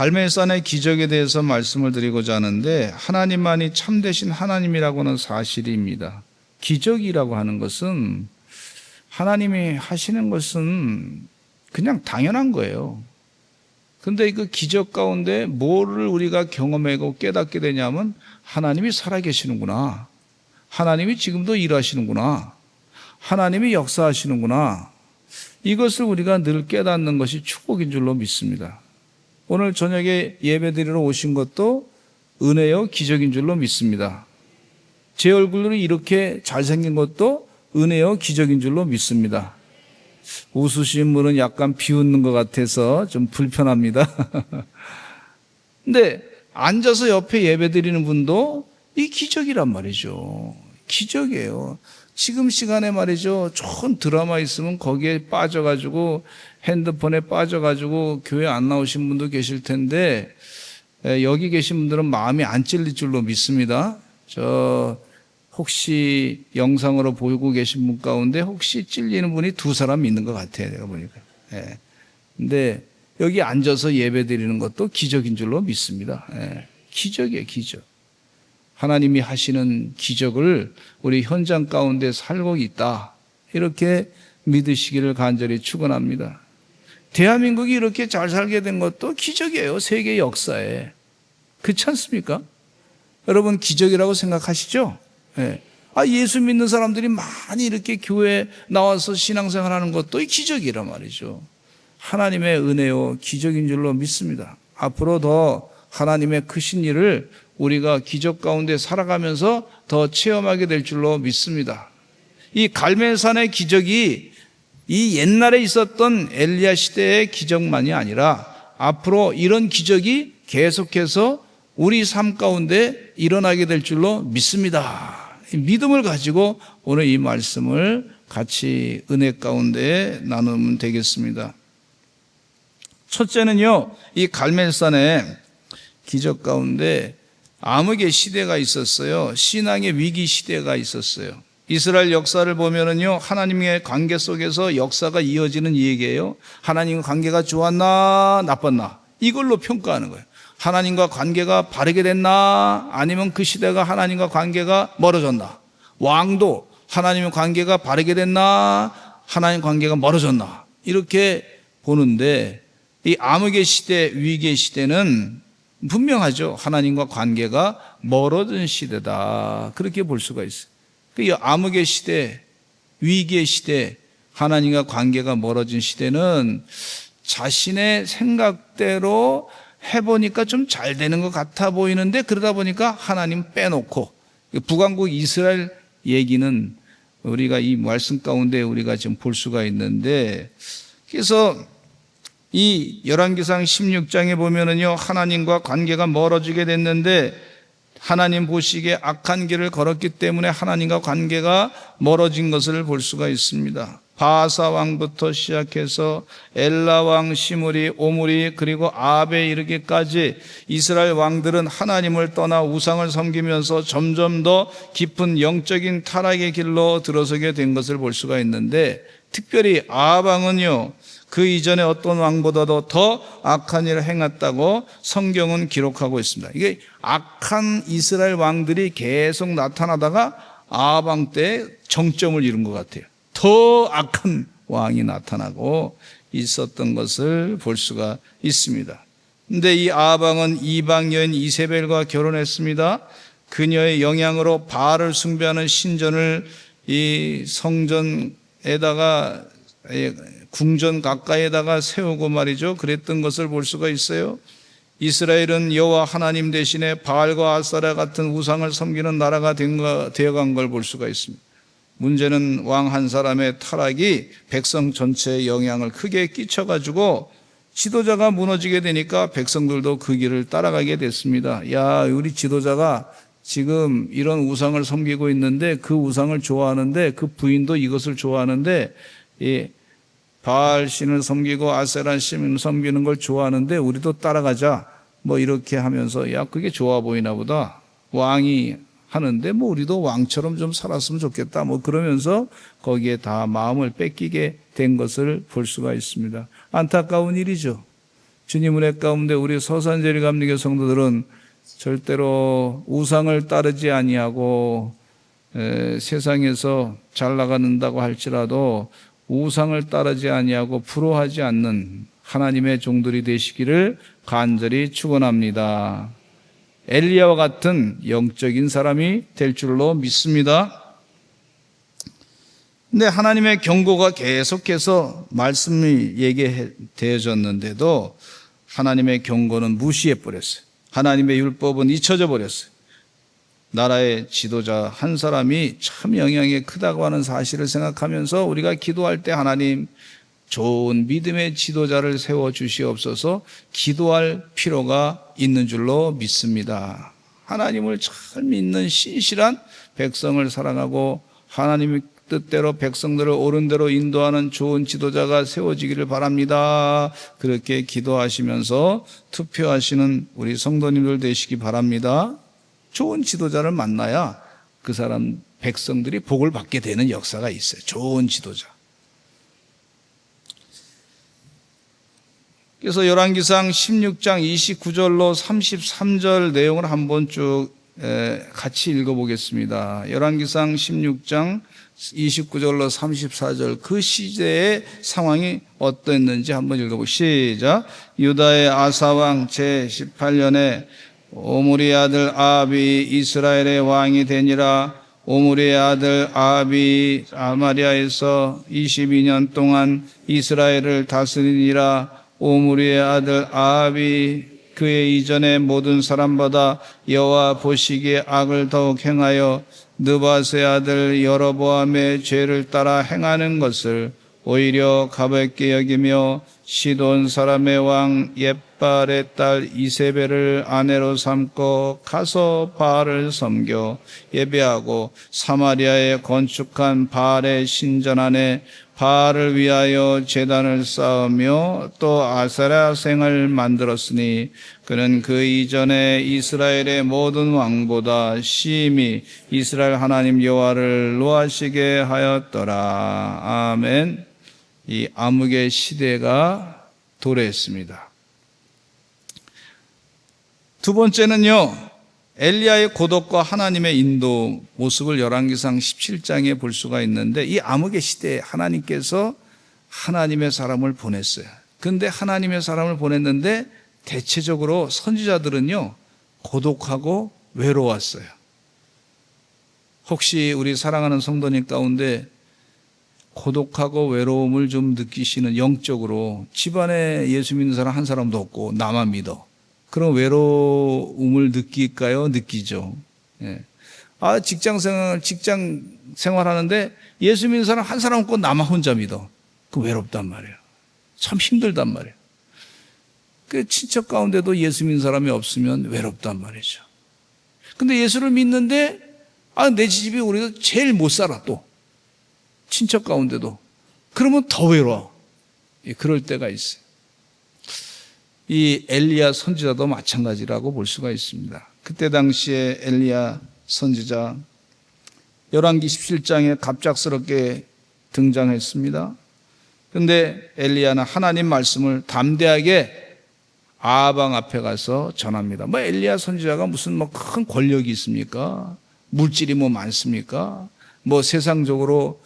갈멜산의 기적에 대해서 말씀을 드리고자 하는데, 하나님만이 참되신 하나님이라고는 사실입니다. 기적이라고 하는 것은, 하나님이 하시는 것은 그냥 당연한 거예요. 근데 그 기적 가운데 뭐를 우리가 경험하고 깨닫게 되냐면, 하나님이 살아계시는구나, 하나님이 지금도 일하시는구나, 하나님이 역사하시는구나, 이것을 우리가 늘 깨닫는 것이 축복인 줄로 믿습니다. 오늘 저녁에 예배드리러 오신 것도 은혜요 기적인 줄로 믿습니다. 제 얼굴로 이렇게 잘생긴 것도 은혜요 기적인 줄로 믿습니다. 웃으신 분은 약간 비웃는 것 같아서 좀 불편합니다. 근데 앉아서 옆에 예배드리는 분도 이 기적이란 말이죠. 기적이에요. 지금 시간에 말이죠, 좋은 드라마 있으면 거기에 빠져가지고, 핸드폰에 빠져가지고 교회 안 나오신 분도 계실 텐데, 여기 계신 분들은 마음이 안 찔릴 줄로 믿습니다. 혹시 영상으로 보고 계신 분 가운데 혹시 찔리는 분이 2사람 있는 것 같아요, 내가 보니까. 근데 여기 앉아서 예배 드리는 것도 기적인 줄로 믿습니다. 기적이에요, 기적. 하나님이 하시는 기적을 우리 현장 가운데 살고 있다, 이렇게 믿으시기를 간절히 축원합니다. 대한민국이 이렇게 잘 살게 된 것도 기적이에요, 세계 역사에. 그렇지 않습니까? 여러분 기적이라고 생각하시죠? 예수 믿는 사람들이 많이 이렇게 교회에 나와서 신앙생활하는 것도 기적이란 말이죠. 하나님의 은혜요 기적인 줄로 믿습니다. 앞으로 더 하나님의 크신 일을 우리가 기적 가운데 살아가면서 더 체험하게 될 줄로 믿습니다. 이 갈멜산의 기적이 이 옛날에 있었던 엘리야 시대의 기적만이 아니라 앞으로 이런 기적이 계속해서 우리 삶 가운데 일어나게 될 줄로 믿습니다. 믿음을 가지고 오늘 이 말씀을 같이 은혜 가운데 나누면 되겠습니다. 첫째는요, 이 갈멜산의 기적 가운데 암흑의 시대가 있었어요. 신앙의 위기 시대가 있었어요. 이스라엘 역사를 보면은요, 하나님의 관계 속에서 역사가 이어지는 얘기예요. 하나님과 관계가 좋았나 나빴나 이걸로 평가하는 거예요. 하나님과 관계가 바르게 됐나, 아니면 그 시대가 하나님과 관계가 멀어졌나. 왕도 하나님과 관계가 바르게 됐나, 하나님 관계가 멀어졌나, 이렇게 보는데, 이 암흑의 시대, 위기의 시대는 분명하죠. 하나님과 관계가 멀어진 시대다, 그렇게 볼 수가 있어요. 이 암흑의 시대, 위기의 시대, 하나님과 관계가 멀어진 시대는 자신의 생각대로 해보니까 좀 잘 되는 것 같아 보이는데, 그러다 보니까 하나님 빼놓고, 북왕국 이스라엘 얘기는 우리가 이 말씀 가운데 우리가 지금 볼 수가 있는데, 그래서 이 열왕기상 16장에 보면은요, 하나님과 관계가 멀어지게 됐는데, 하나님 보시기에 악한 길을 걸었기 때문에 하나님과 관계가 멀어진 것을 볼 수가 있습니다. 바사 왕부터 시작해서 엘라 왕, 시므리, 오므리, 그리고 아합에 이르기까지 이스라엘 왕들은 하나님을 떠나 우상을 섬기면서 점점 더 깊은 영적인 타락의 길로 들어서게 된 것을 볼 수가 있는데, 특별히 아합 왕은요, 그 이전에 어떤 왕보다도 더 악한 일을 행했다고 성경은 기록하고 있습니다. 이게 악한 이스라엘 왕들이 계속 나타나다가 아합 왕 때 정점을 이룬 것 같아요. 더 악한 왕이 나타나고 있었던 것을 볼 수가 있습니다. 그런데 이 아합 왕은 이방 여인 이세벨과 결혼했습니다. 그녀의 영향으로 바알을 숭배하는 신전을 이 성전에다가, 궁전 가까이에다가 세우고 말이죠, 그랬던 것을 볼 수가 있어요. 이스라엘은 여호와 하나님 대신에 바알과 아세라 같은 우상을 섬기는 나라가 되어간 걸 볼 수가 있습니다. 문제는 왕 한 사람의 타락이 백성 전체에 영향을 크게 끼쳐가지고 지도자가 무너지게 되니까 백성들도 그 길을 따라가게 됐습니다. 야, 우리 지도자가 지금 이런 우상을 섬기고 있는데, 그 우상을 좋아하는데, 그 부인도 이것을 좋아하는데, 이 바알 신을 섬기고 아세라 신을 섬기는 걸 좋아하는데 우리도 따라가자, 뭐 이렇게 하면서, 야, 그게 좋아 보이나 보다, 왕이 하는데 뭐 우리도 왕처럼 좀 살았으면 좋겠다, 뭐 그러면서 거기에 다 마음을 뺏기게 된 것을 볼 수가 있습니다. 안타까운 일이죠. 주님 은혜 가운데 우리 서산제리 감리교 성도들은 절대로 우상을 따르지 아니하고 세상에서 잘 나가는다고 할지라도 우상을 따르지 아니하고 부러워하지 않는 하나님의 종들이 되시기를 간절히 축원합니다. 엘리야와 같은 영적인 사람이 될 줄로 믿습니다. 근데 하나님의 경고가 계속해서 말씀이 얘기되어졌는데도 하나님의 경고는 무시해 버렸어요. 하나님의 율법은 잊혀져 버렸어요. 나라의 지도자 한 사람이 참 영향이 크다고 하는 사실을 생각하면서 우리가 기도할 때 하나님 좋은 믿음의 지도자를 세워주시옵소서 기도할 필요가 있는 줄로 믿습니다. 하나님을 잘 믿는 신실한 백성을 사랑하고 하나님의 뜻대로 백성들을 옳은 대로 인도하는 좋은 지도자가 세워지기를 바랍니다. 그렇게 기도하시면서 투표하시는 우리 성도님들 되시기 바랍니다. 좋은 지도자를 만나야 그 사람 백성들이 복을 받게 되는 역사가 있어요. 좋은 지도자. 그래서 열왕기상 16장 29절로 33절 내용을 한번 쭉 같이 읽어보겠습니다. 열왕기상 16장 29절로 34절 그 시대의 상황이 어땠는지 한번 읽어보시죠. 시작. 유다의 아사왕 제18년에 오므리의 아들 아합이 이스라엘의 왕이 되니라. 오므리의 아들 아합이 사마리아에서 22년 동안 이스라엘을 다스리니라. 오므리의 아들 아합이 그의 이전의 모든 사람보다 여호와 보시기에 악을 더욱 행하여 느밧의 아들 여로보암의 죄를 따라 행하는 것을 오히려 가볍게 여기며 시돈 사람의 왕 옙발의 딸 이세벨을 아내로 삼고 가서 바알을 섬겨 예배하고 사마리아에 건축한 바알의 신전 안에 바알을 위하여 제단을 쌓으며 또 아세라 생을 만들었으니 그는 그 이전에 이스라엘의 모든 왕보다 심히 이스라엘 하나님 여호와를 노하시게 하였더라. 아멘. 이 암흑의 시대가 도래했습니다. 두 번째는요, 엘리야의 고독과 하나님의 인도 모습을 열왕기상 17장에 볼 수가 있는데 이 암흑의 시대에 하나님께서 하나님의 사람을 보냈어요. 그런데 하나님의 사람을 보냈는데 대체적으로 선지자들은요 고독하고 외로웠어요. 혹시 우리 사랑하는 성도님 가운데 고독하고 외로움을 좀 느끼시는 영적으로 집안에 예수 믿는 사람 한 사람도 없고 나만 믿어. 그런 외로움을 느낄까요? 느끼죠. 예. 직장 생활하는데 예수 믿는 사람 한 사람 없고 나만 혼자 믿어. 그 외롭단 말이에요. 참 힘들단 말이에요. 그 친척 가운데도 예수 믿는 사람이 없으면 외롭단 말이죠. 근데 예수를 믿는데 내 집이 우리가 제일 못 살아 또. 친척 가운데도. 그러면 더 외로워. 그럴 때가 있어요. 이 엘리야 선지자도 마찬가지라고 볼 수가 있습니다. 그때 당시에 엘리야 선지자 열왕기 17장에 갑작스럽게 등장했습니다. 그런데 엘리야는 하나님 말씀을 담대하게 아방 앞에 가서 전합니다. 엘리야 선지자가 무슨 큰 권력이 있습니까? 물질이 많습니까? 세상적으로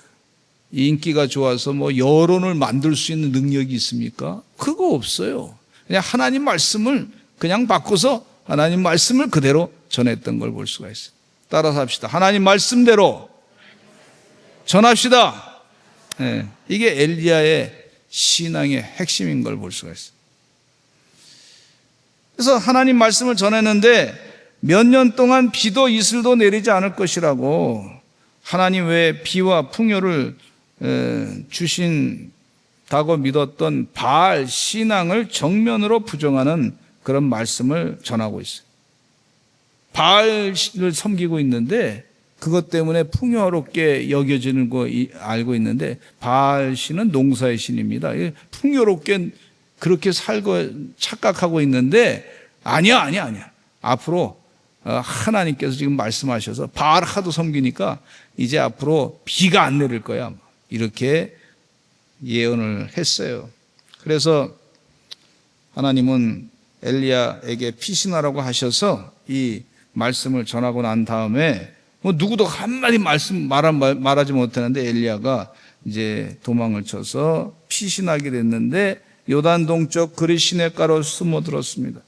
인기가 좋아서 여론을 만들 수 있는 능력이 있습니까? 그거 없어요. 그냥 하나님 말씀을 그냥 바꿔서 하나님 말씀을 그대로 전했던 걸 볼 수가 있어요. 따라서 합시다. 하나님 말씀대로 전합시다. 네, 이게 엘리야의 신앙의 핵심인 걸 볼 수가 있어요. 그래서 하나님 말씀을 전했는데 몇 년 동안 비도 이슬도 내리지 않을 것이라고 하나님 외에 비와 풍요를 주신다고 믿었던 바알 신앙을 정면으로 부정하는 그런 말씀을 전하고 있어요. 바알을 섬기고 있는데 그것 때문에 풍요롭게 여겨지는 거 알고 있는데 바알 신은 농사의 신입니다. 풍요롭게 그렇게 살고 착각하고 있는데 아니야. 앞으로 하나님께서 지금 말씀하셔서 바알 하도 섬기니까 이제 앞으로 비가 안 내릴 거야. 이렇게 예언을 했어요. 그래서 하나님은 엘리야에게 피신하라고 하셔서 이 말씀을 전하고 난 다음에 뭐 누구도 한마디 말하지 못하는데 엘리야가 이제 도망을 쳐서 피신하게 됐는데 요단 동쪽 그리 시냇가로 숨어들었습니다.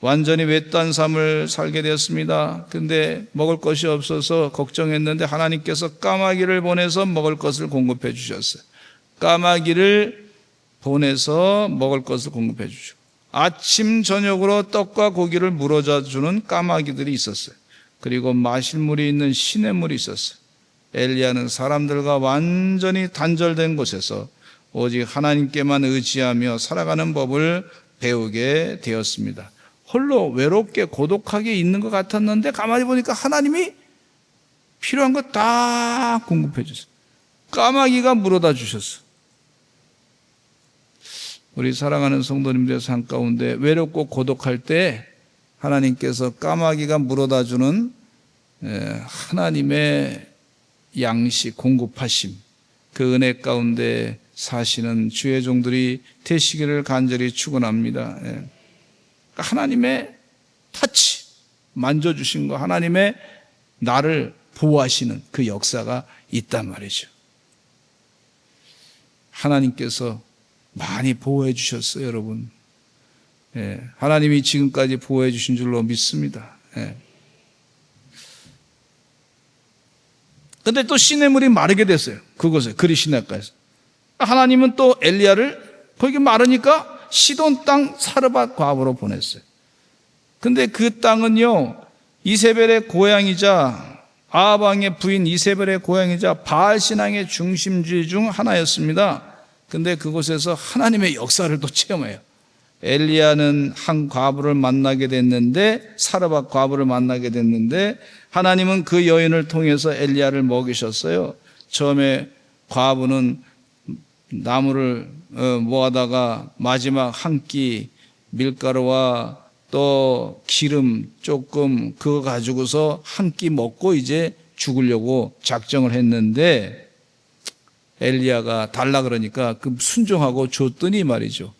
완전히 외딴 삶을 살게 되었습니다. 근데 먹을 것이 없어서 걱정했는데 하나님께서 까마귀를 보내서 먹을 것을 공급해 주셨어요. 까마귀를 보내서 먹을 것을 공급해 주시고 아침 저녁으로 떡과 고기를 물어줘 주는 까마귀들이 있었어요. 그리고 마실 물이 있는 시냇물이 있었어요. 엘리야는 사람들과 완전히 단절된 곳에서 오직 하나님께만 의지하며 살아가는 법을 배우게 되었습니다. 홀로 외롭게 고독하게 있는 것 같았는데 가만히 보니까 하나님이 필요한 거 다 공급해 주셨어요. 까마귀가 물어다 주셨어요. 우리 사랑하는 성도님들의 삶 가운데 외롭고 고독할 때 하나님께서 까마귀가 물어다 주는 하나님의 양식 공급하심, 그 은혜 가운데 사시는 주의 종들이 되시기를 간절히 축원합니다. 하나님의 터치, 만져주신 거, 하나님의 나를 보호하시는 그 역사가 있단 말이죠. 하나님께서 많이 보호해 주셨어요, 여러분. 하나님이 지금까지 보호해 주신 줄로 믿습니다. 근데 또 시냇물이 마르게 됐어요. 그곳에, 그리 시냇가에서. 하나님은 또 엘리야를 거기 마르니까 시돈 땅 사르밧 과부로 보냈어요. 근데 그 땅은요, 이세벨의 고향이자 아합 왕의 부인 이세벨의 고향이자 바알 신앙의 중심지 중 하나였습니다. 근데 그곳에서 하나님의 역사를 또 체험해요. 엘리야는 한 과부를 만나게 됐는데, 사르밧 과부를 만나게 됐는데 하나님은 그 여인을 통해서 엘리야를 먹이셨어요. 처음에 과부는 나무를 모아다가 마지막 한 끼 밀가루와 또 기름 조금 그거 가지고서 한 끼 먹고 이제 죽으려고 작정을 했는데 엘리야가 달라 그러니까 그 순종하고 줬더니 말이죠.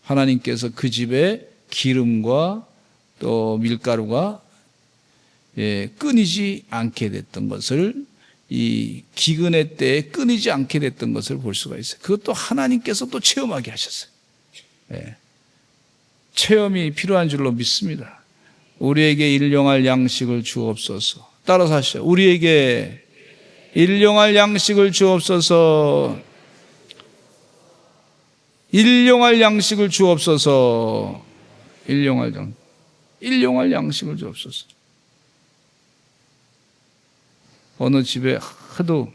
하나님께서 그 집에 기름과 또 밀가루가 끊이지 않게 됐던 것을, 이 기근의 때에 끊이지 않게 됐던 것을 볼 수가 있어요. 그것도 하나님께서 또 체험하게 하셨어요. 체험이 필요한 줄로 믿습니다. 우리에게 일용할 양식을 주옵소서. 따라서 하시죠. 우리에게 일용할 양식을 주옵소서. 일용할 양식을 주옵소서. 일용할 양식을 주옵소서. 어느 집에 하도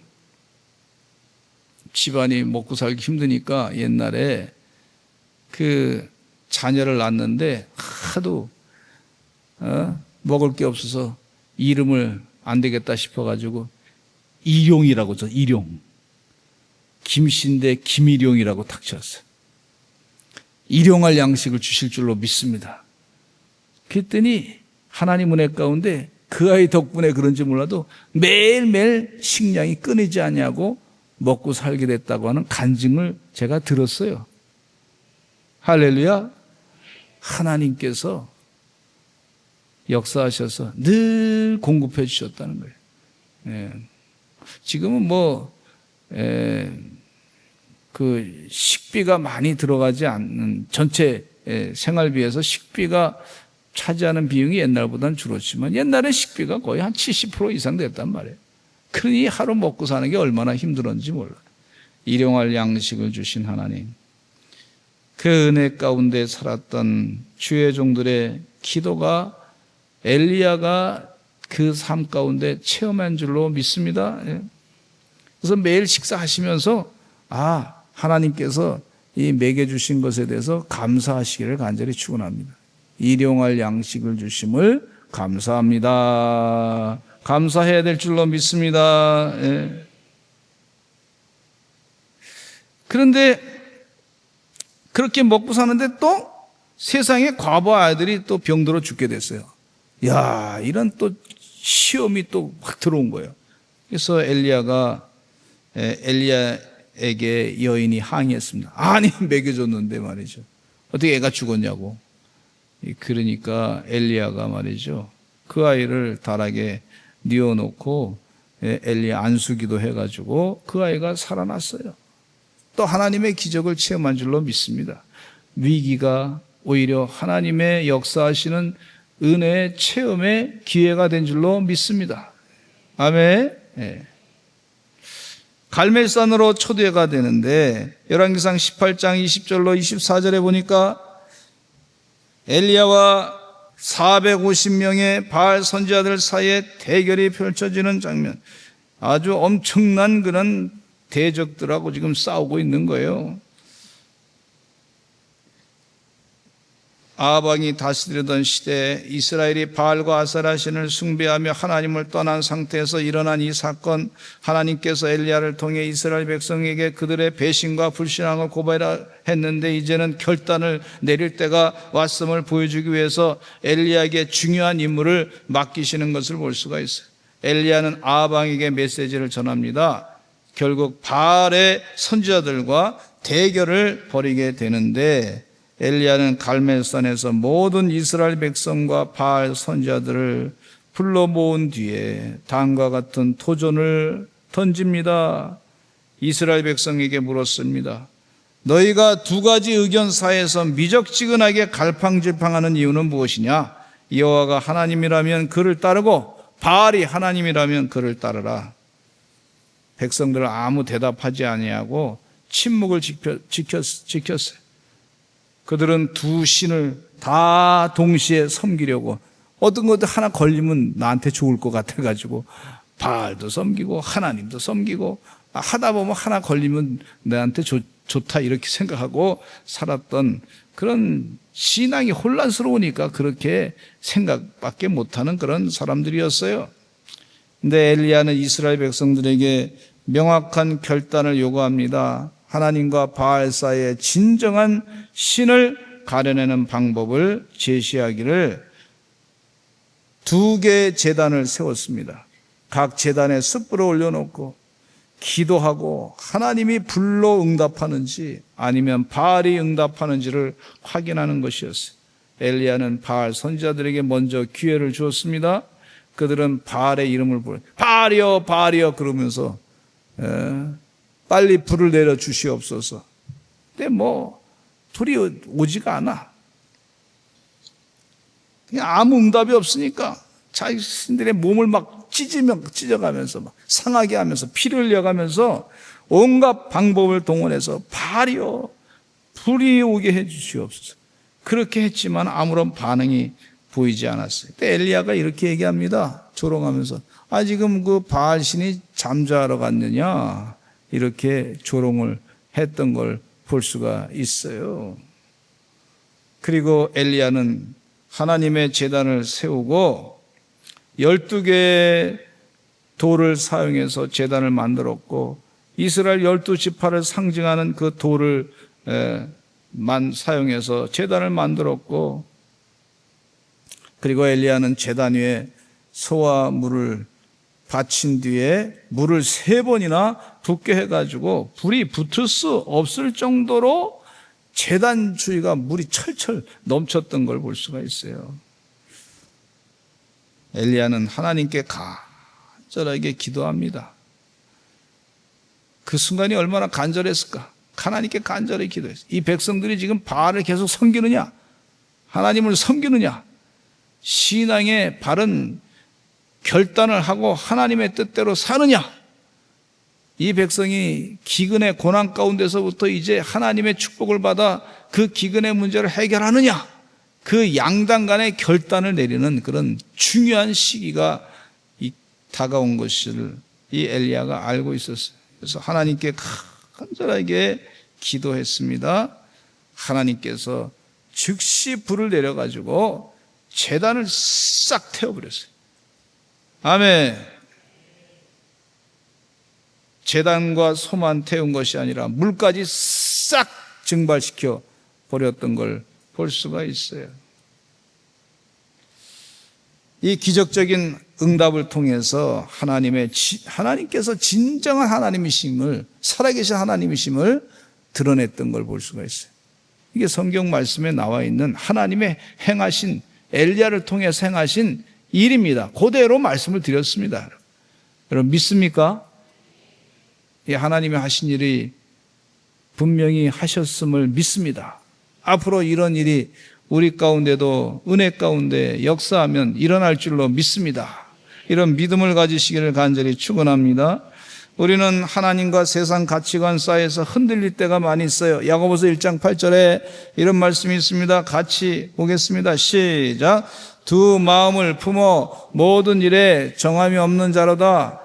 집안이 먹고 살기 힘드니까 옛날에 그 자녀를 낳았는데 하도 먹을 게 없어서 이름을 안 되겠다 싶어가지고 일용이라고 저 일용, 김씨인데 김일용이라고 탁 지었어요. 일용할 양식을 주실 줄로 믿습니다. 그랬더니 하나님 은혜 가운데 그 아이 덕분에 그런지 몰라도 매일매일 식량이 끊이지 않냐고 먹고 살게 됐다고 하는 간증을 제가 들었어요. 할렐루야. 하나님께서 역사하셔서 늘 공급해 주셨다는 거예요. 지금은 그 식비가 많이 들어가지 않는, 전체 생활비에서 식비가 차지하는 비용이 옛날보다는 줄었지만 옛날에 식비가 거의 한 70% 이상 됐단 말이에요. 그러니 하루 먹고 사는 게 얼마나 힘들었는지 몰라요. 일용할 양식을 주신 하나님, 그 은혜 가운데 살았던 주의 종들의 기도가 엘리야가 그 삶 가운데 체험한 줄로 믿습니다. 그래서 매일 식사하시면서 하나님께서 이 먹여주신 것에 대해서 감사하시기를 간절히 축원합니다. 일용할 양식을 주심을 감사합니다. 감사해야 될 줄로 믿습니다. 그런데 그렇게 먹고 사는데 또 세상에 과부 아이들이 또 병들어 죽게 됐어요. 야, 이런 또 시험이 또 확 들어온 거예요. 그래서 엘리야에게 여인이 항의했습니다. 아니, 먹여줬는데 말이죠. 어떻게 애가 죽었냐고. 그러니까 엘리야가 말이죠, 그 아이를 다락에 뉘어놓고 엘리야 안수기도 해가지고 그 아이가 살아났어요. 또 하나님의 기적을 체험한 줄로 믿습니다. 위기가 오히려 하나님의 역사하시는 은혜의 체험의 기회가 된 줄로 믿습니다. 아멘. 네. 갈멜산으로 초대가 되는데 열왕기상 18장 20절로 24절에 보니까 엘리야와 450명의 바알 선지자들 사이에 대결이 펼쳐지는 장면, 아주 엄청난 그런 대적들하고 지금 싸우고 있는 거예요. 아방이 다스리던 시대에 이스라엘이 바알과 아세라 신을 숭배하며 하나님을 떠난 상태에서 일어난 이 사건, 하나님께서 엘리야를 통해 이스라엘 백성에게 그들의 배신과 불신앙을 고발했는데 이제는 결단을 내릴 때가 왔음을 보여주기 위해서 엘리야에게 중요한 임무를 맡기시는 것을 볼 수가 있어요. 엘리야는 아방에게 메시지를 전합니다. 결국 바알의 선지자들과 대결을 벌이게 되는데 엘리야는 갈멜산에서 모든 이스라엘 백성과 바알 선지자들을 불러 모은 뒤에 다음과 같은 도전을 던집니다. 이스라엘 백성에게 물었습니다. 너희가 두 가지 의견 사이에서 미적지근하게 갈팡질팡하는 이유는 무엇이냐? 여호와가 하나님이라면 그를 따르고 바알이 하나님이라면 그를 따르라. 백성들은 아무 대답하지 아니하고 침묵을 지켰어요. 그들은 두 신을 다 동시에 섬기려고, 어떤 것도 하나 걸리면 나한테 좋을 것 같아가지고 바알도 섬기고 하나님도 섬기고, 하다 보면 하나 걸리면 나한테 좋다 이렇게 생각하고 살았던 그런 신앙이 혼란스러우니까 그렇게 생각밖에 못하는 그런 사람들이었어요. 근데 엘리야는 이스라엘 백성들에게 명확한 결단을 요구합니다. 하나님과 바알 사이의 진정한 신을 가려내는 방법을 제시하기를 두 개의 제단을 세웠습니다. 각 제단에 숯불을 올려놓고 기도하고 하나님이 불로 응답하는지 아니면 바알이 응답하는지를 확인하는 것이었어요. 엘리야는 바알 선지자들에게 먼저 기회를 주었습니다. 그들은 바알의 이름을 부르, 바알이여 바알이여 그러면서 빨리 불을 내려 주시옵소서. 근데 불이 오지가 않아. 그냥 아무 응답이 없으니까 자신들의 몸을 막 찢어가면서 막 상하게 하면서 피를 흘려가면서 온갖 방법을 동원해서 바알이여 불이 오게 해 주시옵소서. 그렇게 했지만 아무런 반응이 보이지 않았어요. 그때 엘리야가 이렇게 얘기합니다. 조롱하면서 지금 그 바알 신이 잠자러 갔느냐, 이렇게 조롱을 했던 걸 볼 수가 있어요. 그리고 엘리야는 하나님의 제단을 세우고 12개의 돌을 사용해서 제단을 만들었고, 이스라엘 12지파를 상징하는 그 돌을 사용해서 제단을 만들었고, 그리고 엘리야는 제단 위에 소와 물을 바친 뒤에 물을 3번이나 붓게 해가지고 불이 붙을 수 없을 정도로 제단 주위가 물이 철철 넘쳤던 걸 볼 수가 있어요. 엘리야는 하나님께 간절하게 기도합니다. 그 순간이 얼마나 간절했을까? 하나님께 간절히 기도했어요. 이 백성들이 지금 바알을 계속 섬기느냐, 하나님을 섬기느냐, 신앙의 바른 결단을 하고 하나님의 뜻대로 사느냐, 이 백성이 기근의 고난 가운데서부터 이제 하나님의 축복을 받아 그 기근의 문제를 해결하느냐, 그 양당 간의 결단을 내리는 그런 중요한 시기가 다가온 것을 이 엘리야가 알고 있었어요. 그래서 하나님께 간절하게 기도했습니다. 하나님께서 즉시 불을 내려가지고 제단을 싹 태워버렸어요. 아멘. 제단과 소만 태운 것이 아니라 물까지 싹 증발시켜 버렸던 걸 볼 수가 있어요. 이 기적적인 응답을 통해서 하나님께서 진정한 하나님이심을, 살아계신 하나님이심을 드러냈던 걸 볼 수가 있어요. 이게 성경 말씀에 나와 있는 하나님의 행하신, 엘리야를 통해서 행하신 일입니다. 그대로 말씀을 드렸습니다. 여러분 믿습니까? 이 하나님이 하신 일이 분명히 하셨음을 믿습니다. 앞으로 이런 일이 우리 가운데도 은혜 가운데 역사하면 일어날 줄로 믿습니다. 이런 믿음을 가지시기를 간절히 축원합니다. 우리는 하나님과 세상 가치관 사이에서 흔들릴 때가 많이 있어요. 야고보서 1장 8절에 이런 말씀이 있습니다. 같이 보겠습니다. 시작. 두 마음을 품어 모든 일에 정함이 없는 자로다.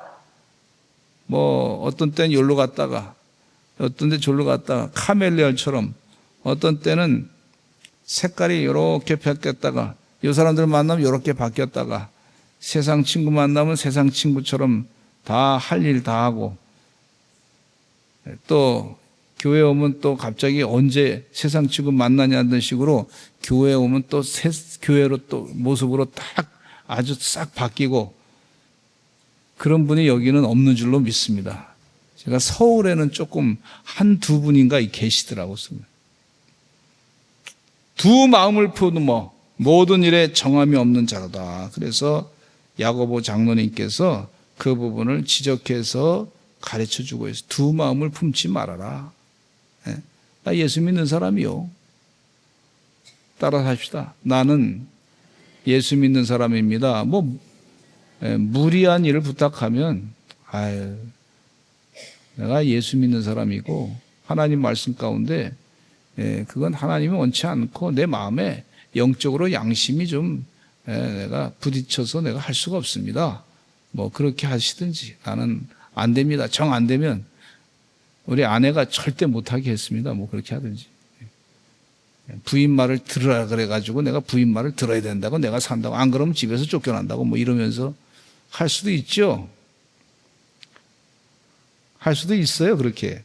어떤 때는 여기로 갔다가 어떤 때 저기로 갔다가 카멜레온처럼 어떤 때는 색깔이 이렇게 바뀌었다가 이 사람들 만나면 이렇게 바뀌었다가 세상 친구 만나면 세상 친구처럼 다 할 일 다 하고 또 교회 오면 또 갑자기 언제 세상 친구 만나냐는 식으로 교회 오면 또 교회로 또 모습으로 딱 아주 싹 바뀌고 그런 분이 여기는 없는 줄로 믿습니다. 제가 서울에는 조금 한두 분인가 계시더라고요. 두 마음을 품어 모든 일에 정함이 없는 자로다. 그래서 야고보 장로님께서 그 부분을 지적해서 가르쳐주고 있어요. 두 마음을 품지 말아라. 나 예수 믿는 사람이요. 따라서 합시다. 나는 예수 믿는 사람입니다. 무리한 일을 부탁하면 내가 예수 믿는 사람이고 하나님 말씀 가운데 그건 하나님이 원치 않고 내 마음에 영적으로 양심이 좀 내가 부딪혀서 내가 할 수가 없습니다. 그렇게 하시든지 나는 안 됩니다. 정 안 되면 우리 아내가 절대 못하게 했습니다. 그렇게 하든지. 부인 말을 들으라 그래가지고 내가 부인 말을 들어야 된다고 내가 산다고 안 그러면 집에서 쫓겨난다고 이러면서 할 수도 있죠. 할 수도 있어요. 그렇게.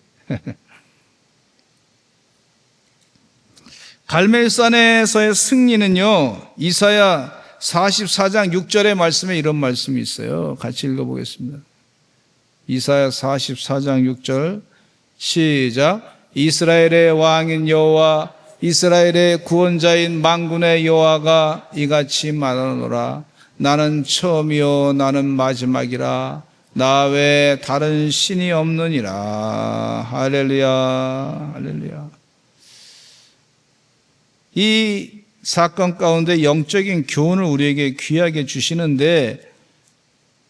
갈멜산에서의 승리는요, 이사야 44장 6절의 말씀에 이런 말씀이 있어요. 같이 읽어보겠습니다. 이사야 44장 6절 시작. 이스라엘의 왕인 여호와 이스라엘의 구원자인 만군의 여호와가 이같이 말하노라. 나는 처음이요 나는 마지막이라. 나 외에 다른 신이 없느니라. 할렐루야, 할렐루야. 이 사건 가운데 영적인 교훈을 우리에게 귀하게 주시는데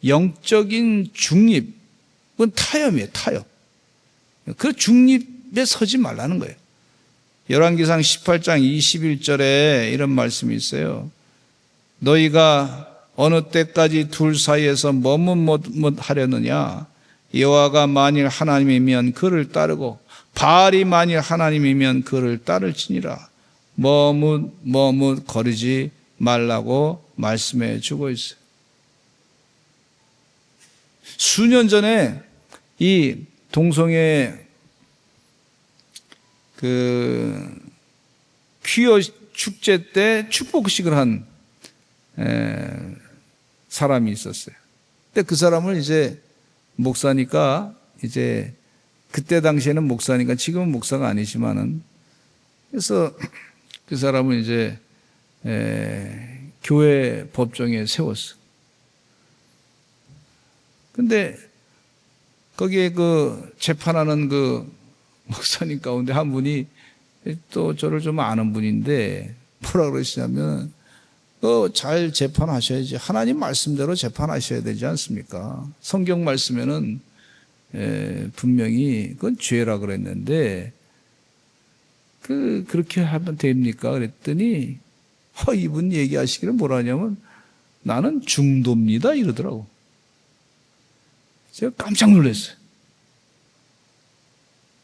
영적인 중립은 타협이에요. 타협. 그 중립에 서지 말라는 거예요. 열왕기상 18장 21절에 이런 말씀이 있어요. 너희가 어느 때까지 둘 사이에서 머뭇하려느냐. 여호와가 만일 하나님이면 그를 따르고 바알이 만일 하나님이면 그를 따를지니라. 머뭇 거리지 말라고 말씀해 주고 있어요. 수년 전에 이 동성애 퀴어 축제 때 축복식을 한 사람이 있었어요. 근데 그 사람을 이제 목사니까 이제 그때 당시에는 목사니까 지금은 목사가 아니지만은 그래서 그 사람은 이제 교회 법정에 세웠어. 근데 거기에 그 재판하는 그 목사님 가운데 한 분이 또 저를 좀 아는 분인데 뭐라 그러시냐면 잘 재판하셔야지. 하나님 말씀대로 재판하셔야 되지 않습니까? 성경 말씀에는 분명히 그건 죄라 그랬는데 그렇게 하면 됩니까? 그랬더니 이분 얘기하시기를 뭐라냐면 나는 중도입니다 이러더라고. 제가 깜짝 놀랐어요.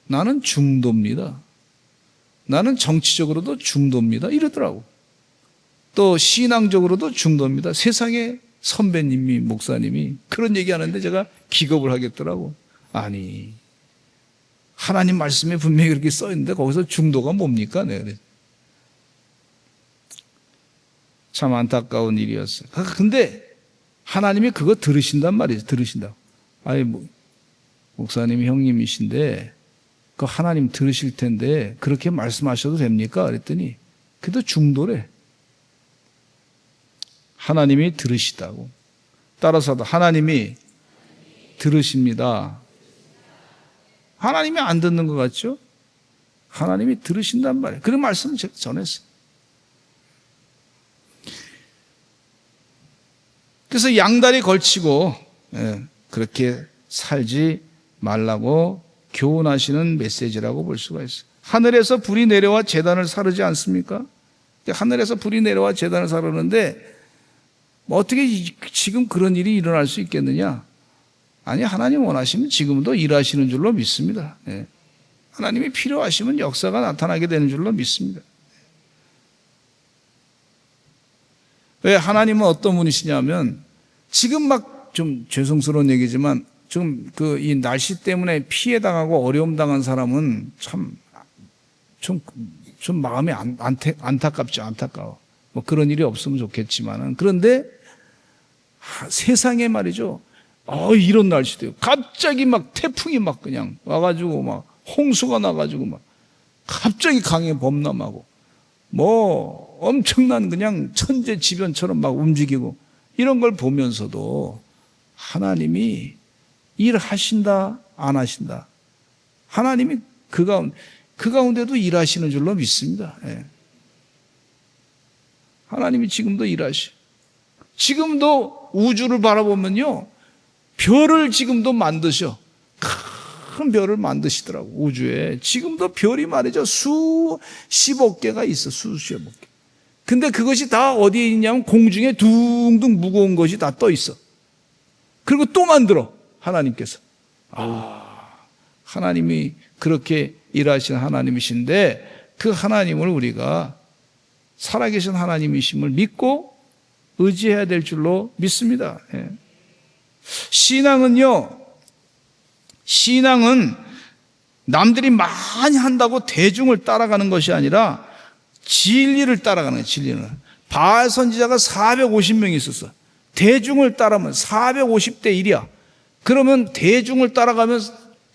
나는 중도입니다. 나는 정치적으로도 중도입니다 이러더라고. 또 신앙적으로도 중도입니다. 세상에 선배님이 목사님이 그런 얘기하는데 제가 기겁을 하겠더라고. 아니 하나님 말씀에 분명히 그렇게 써 있는데 거기서 중도가 뭡니까? 네, 참 안타까운 일이었어요. 근데 하나님이 그거 들으신단 말이에요. 들으신다고. 아니 목사님이 형님이신데 그 하나님 들으실 텐데 그렇게 말씀하셔도 됩니까? 그랬더니 그래도 중도래. 하나님이 들으시다고. 따라서도 하나님이 들으십니다. 하나님이 안 듣는 것 같죠? 하나님이 들으신단 말이에요. 그런 말씀을 제가 전했어요. 그래서 양다리 걸치고 그렇게 살지 말라고 교훈하시는 메시지라고 볼 수가 있어요. 하늘에서 불이 내려와 제단을 사르지 않습니까? 하늘에서 불이 내려와 제단을 사르는데 어떻게 지금 그런 일이 일어날 수 있겠느냐? 아니, 하나님 원하시면 지금도 일하시는 줄로 믿습니다. 하나님이 필요하시면 역사가 나타나게 되는 줄로 믿습니다. 왜 하나님은 어떤 분이시냐면 지금 막 좀 죄송스러운 얘기지만 좀 이 날씨 때문에 피해 당하고 어려움 당한 사람은 좀 마음이 안타깝죠. 안타까워. 뭐 그런 일이 없으면 좋겠지만은 그런데 세상에 말이죠. 이런 날씨도요. 갑자기 막 태풍이 막 그냥 와가지고 막 홍수가 나가지고 막 갑자기 강에 범람하고 뭐 엄청난 그냥 천재지변처럼 막 움직이고 이런 걸 보면서도 하나님이 일하신다 안 하신다. 하나님이 그 가운데도 일하시는 줄로 믿습니다. 하나님이 지금도 일하셔. 지금도 우주를 바라보면요. 별을 지금도 만드셔. 큰 별을 만드시더라고, 우주에. 지금도 별이 말이죠. 수십억 개가 있어, 수십억 개. 근데 그것이 다 어디에 있냐면 공중에 둥둥 무거운 것이 다 떠 있어. 그리고 또 만들어, 하나님께서. 하나님이 그렇게 일하시는 하나님이신데 그 하나님을 우리가 살아계신 하나님이심을 믿고 의지해야 될 줄로 믿습니다. 신앙은 남들이 많이 한다고 대중을 따라가는 것이 아니라 진리를 따라가는 거예요. 진리는. 바알 선지자가 450명이 있었어. 대중을 따르면 450대 1이야. 그러면 대중을 따라가면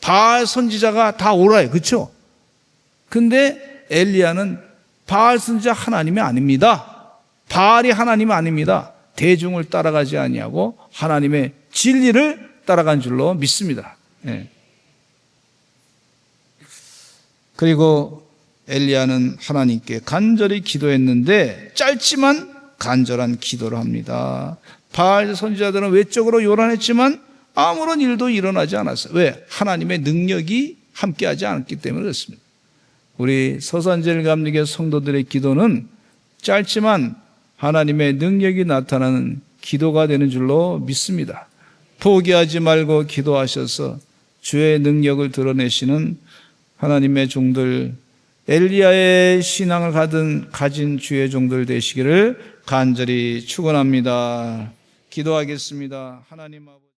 바알 선지자가 다 옳아요. 그렇죠? 근데 엘리야는 바알 선지자 하나님이 아닙니다. 바알이 하나님이 아닙니다. 대중을 따라가지 아니하고 하나님의 진리를 따라간 줄로 믿습니다. 그리고 엘리야는 하나님께 간절히 기도했는데 짧지만 간절한 기도를 합니다. 바알 선지자들은 외적으로 요란했지만 아무런 일도 일어나지 않았어요. 왜? 하나님의 능력이 함께하지 않았기 때문에 그렇습니다. 우리 서산제일 감리교 성도들의 기도는 짧지만 하나님의 능력이 나타나는 기도가 되는 줄로 믿습니다. 포기하지 말고 기도하셔서 주의 능력을 드러내시는 하나님의 종들, 엘리야의 신앙을 가진 주의 종들 되시기를 간절히 축원합니다. 기도하겠습니다. 하나님 아버지.